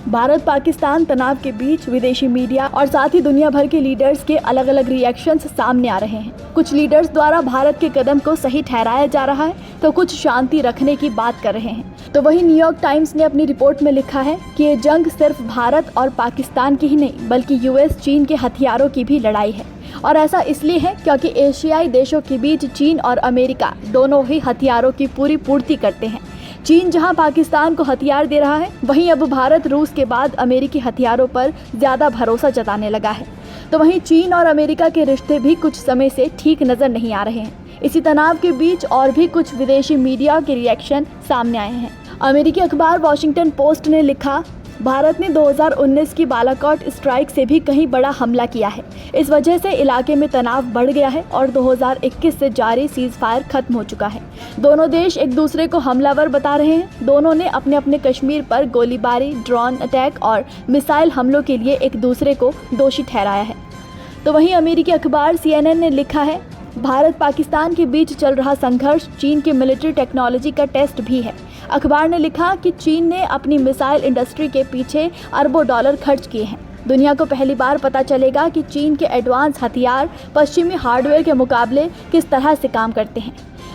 भारत पाकिस्तान तनाव के बीच विदेशी मीडिया और साथ ही दुनिया भर के लीडर्स के अलग अलग रिएक्शंस सामने आ रहे हैं। कुछ लीडर्स द्वारा भारत के कदम को सही ठहराया जा रहा है तो कुछ शांति रखने की बात कर रहे हैं। तो वहीं न्यूयॉर्क टाइम्स ने अपनी रिपोर्ट में लिखा है कि ये जंग सिर्फ भारत और पाकिस्तान की ही नहीं बल्कि यूएस चीन के हथियारों की भी लड़ाई है। और ऐसा इसलिए है क्योंकि एशियाई देशों के बीच चीन और अमेरिका दोनों ही हथियारों की पूरी पूर्ति करते हैं। चीन जहां पाकिस्तान को हथियार दे रहा है, वहीं अब भारत रूस के बाद अमेरिकी हथियारों पर ज़्यादा भरोसा जताने लगा है। तो वहीं चीन और अमेरिका के रिश्ते भी कुछ समय से ठीक नज़र नहीं आ रहे हैं। इसी तनाव के बीच और भी कुछ विदेशी मीडिया के रिएक्शन सामने आए हैं। अमेरिकी अखबार वॉशिंगटन पोस्ट ने लिखा, भारत ने 2019 की बालाकोट स्ट्राइक से भी कहीं बड़ा हमला किया है। इस वजह से इलाके में तनाव बढ़ गया है और 2021 से जारी सीज फायर खत्म हो चुका है। दोनों देश एक दूसरे को हमलावर बता रहे हैं। दोनों ने अपने अपने कश्मीर पर गोलीबारी, ड्रोन अटैक और मिसाइल हमलों के लिए एक दूसरे को दोषी ठहराया है। तो वहीं अमेरिकी अखबार CNN ने लिखा है, भारत पाकिस्तान के बीच चल रहा संघर्ष चीन की मिलिट्री टेक्नोलॉजी का टेस्ट भी है। अखबार ने लिखा कि चीन ने अपनी मिसाइल इंडस्ट्री के पीछे अरबों डॉलर खर्च किए हैं। दुनिया को पहली बार पता चलेगा कि चीन के एडवांस हथियार पश्चिमी हार्डवेयर के मुकाबले किस तरह से काम करते हैं।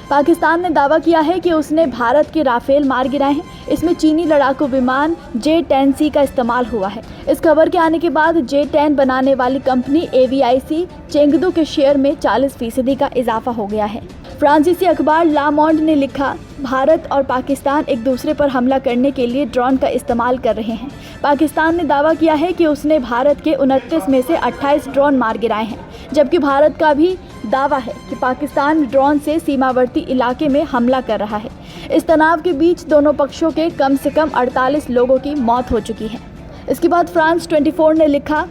पाकिस्तान ने दावा किया है कि उसने भारत के राफेल मार गिराए हैं। इसमें चीनी लड़ाकू विमान J-10C का इस्तेमाल हुआ है। इस खबर के आने के बाद J-10 बनाने वाली कंपनी AVIC चेंगदू के शेयर में 40% का इजाफा हो गया है। फ्रांसीसी अखबार ला मोंड ने लिखा, भारत और पाकिस्तान एक दूसरे पर हमला करने के लिए ड्रोन का इस्तेमाल कर रहे हैं। पाकिस्तान ने दावा किया है कि उसने भारत के 29 में से 28 ड्रोन मार गिराए हैं, जबकि भारत का भी दावा है कि पाकिस्तान ड्रोन से सीमावर्ती इलाके में हमला कर रहा है। इस तनाव के बीच दोनों पक्षों के कम से कम 48 लोगों की मौत हो चुकी है। इसके बाद फ्रांस 24 ने लिखा,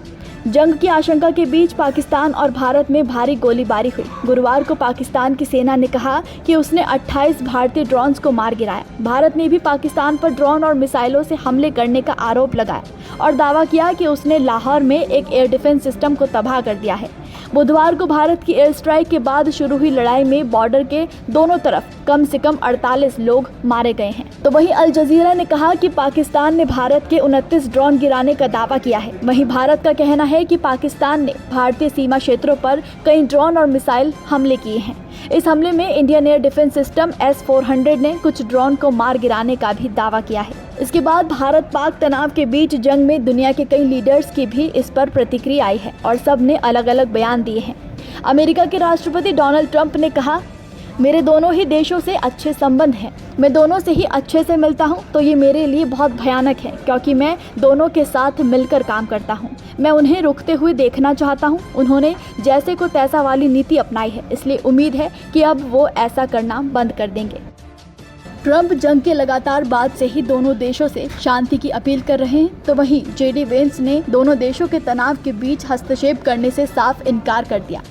जंग की आशंका के बीच पाकिस्तान और भारत में भारी गोलीबारी हुई। गुरुवार को पाकिस्तान की सेना ने कहा कि उसने 28 भारतीय ड्रोन्स को मार गिराया। भारत ने भी पाकिस्तान पर ड्रोन और मिसाइलों से हमले करने का आरोप लगाया और दावा किया कि उसने लाहौर में एक एयर डिफेंस सिस्टम को तबाह कर दिया है। बुधवार को भारत की एयर स्ट्राइक के बाद शुरू हुई लड़ाई में बॉर्डर के दोनों तरफ कम से कम 48 लोग मारे गए हैं। तो वहीं अल जजीरा ने कहा कि पाकिस्तान ने भारत के 29 ड्रोन गिराने का दावा किया है। वहीं भारत का कहना है कि पाकिस्तान ने भारतीय सीमा क्षेत्रों पर कई ड्रोन और मिसाइल हमले किए हैं। इस हमले में Indian air defence system S-400 ने कुछ ड्रोन को मार गिराने का भी दावा किया है। इसके बाद भारत पाक तनाव के बीच जंग में दुनिया के कई लीडर्स की भी इस पर प्रतिक्रिया आई है और सब ने अलग अलग बयान दिए हैं। अमेरिका के राष्ट्रपति डोनाल्ड ट्रंप ने कहा, मेरे दोनों ही देशों से अच्छे संबंध हैं। मैं दोनों से ही अच्छे से मिलता हूं, तो ये मेरे लिए बहुत भयानक है क्योंकि मैं दोनों के साथ मिलकर काम करता हूं। मैं उन्हें रुकते हुए देखना चाहता हूं। उन्होंने जैसे को तैसा वाली नीति अपनाई है, इसलिए उम्मीद है कि अब वो ऐसा करना बंद कर देंगे। ट्रंप जंग के लगातार बाद से ही दोनों देशों से शांति की अपील कर रहे हैं। तो वहीं JD Vance ने दोनों देशों के तनाव के बीच हस्तक्षेप करने से साफ इनकार कर दिया।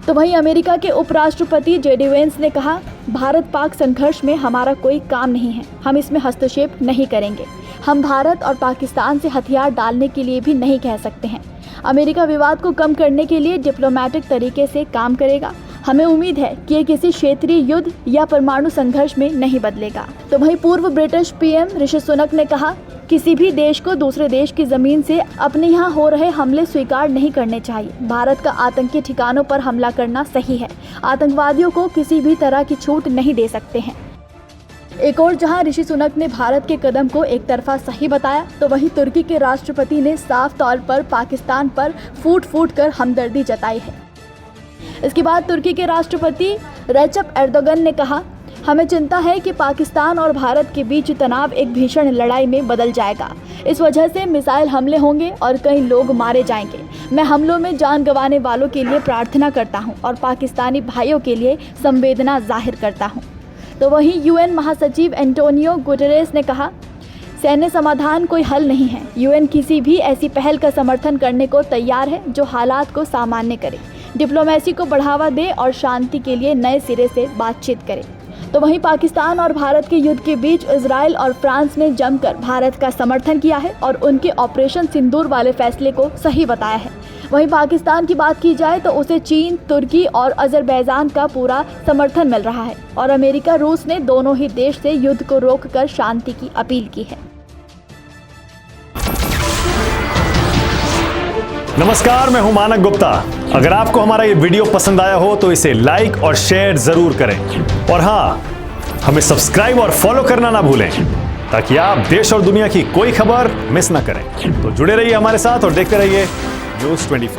तो वहीं अमेरिका के उपराष्ट्रपति JD Vance ने कहा, भारत पाक संघर्ष में हमारा कोई काम नहीं है। हम इसमें हस्तक्षेप नहीं करेंगे। हम भारत और पाकिस्तान से हथियार डालने के लिए भी नहीं कह सकते हैं। अमेरिका विवाद को कम करने के लिए डिप्लोमेटिक तरीके से काम करेगा। हमें उम्मीद है कि ये किसी क्षेत्रीय युद्ध या परमाणु संघर्ष में नहीं बदलेगा। तो वहीं पूर्व ब्रिटिश PM ऋषि सुनक ने कहा, किसी भी देश को दूसरे देश की जमीन से अपने यहाँ हो रहे हमले स्वीकार नहीं करने चाहिए। भारत का आतंकी ठिकानों पर हमला करना सही है। आतंकवादियों को किसी भी तरह की छूट नहीं दे सकते हैं। एक और जहां ऋषि सुनक ने भारत के कदम को एक तरफा सही बताया, तो वहीं तुर्की के राष्ट्रपति ने साफ तौर पर पाकिस्तान पर फूट फूट कर हमदर्दी जताई है। इसके बाद तुर्की के राष्ट्रपति रेचेप एर्दोगन ने कहा, हमें चिंता है कि पाकिस्तान और भारत के बीच तनाव एक भीषण लड़ाई में बदल जाएगा। इस वजह से मिसाइल हमले होंगे और कई लोग मारे जाएंगे। मैं हमलों में जान गंवाने वालों के लिए प्रार्थना करता हूं और पाकिस्तानी भाइयों के लिए संवेदना जाहिर करता हूं। तो वहीं UN महासचिव एंटोनियो गुटेरेस ने कहा, सैन्य समाधान कोई हल नहीं है। UN किसी भी ऐसी पहल का समर्थन करने को तैयार है जो हालात को सामान्य करे, डिप्लोमेसी को बढ़ावा दे और शांति के लिए नए सिरे से बातचीत करे। तो वहीं पाकिस्तान और भारत के युद्ध के बीच इजराइल और फ्रांस ने जमकर भारत का समर्थन किया है और उनके ऑपरेशन सिंदूर वाले फैसले को सही बताया है। वहीं पाकिस्तान की बात की जाए तो उसे चीन, तुर्की और अजरबैजान का पूरा समर्थन मिल रहा है और अमेरिका, रूस ने दोनों ही देश से युद्ध को रोककर शांति की अपील की है। नमस्कार, मैं हूं मानक गुप्ता। अगर आपको हमारा ये वीडियो पसंद आया हो तो इसे लाइक और शेयर जरूर करें, और हाँ, हमें सब्सक्राइब और फॉलो करना ना भूलें ताकि आप देश और दुनिया की कोई खबर मिस ना करें। तो जुड़े रहिए हमारे साथ और देखते रहिए न्यूज़ 24।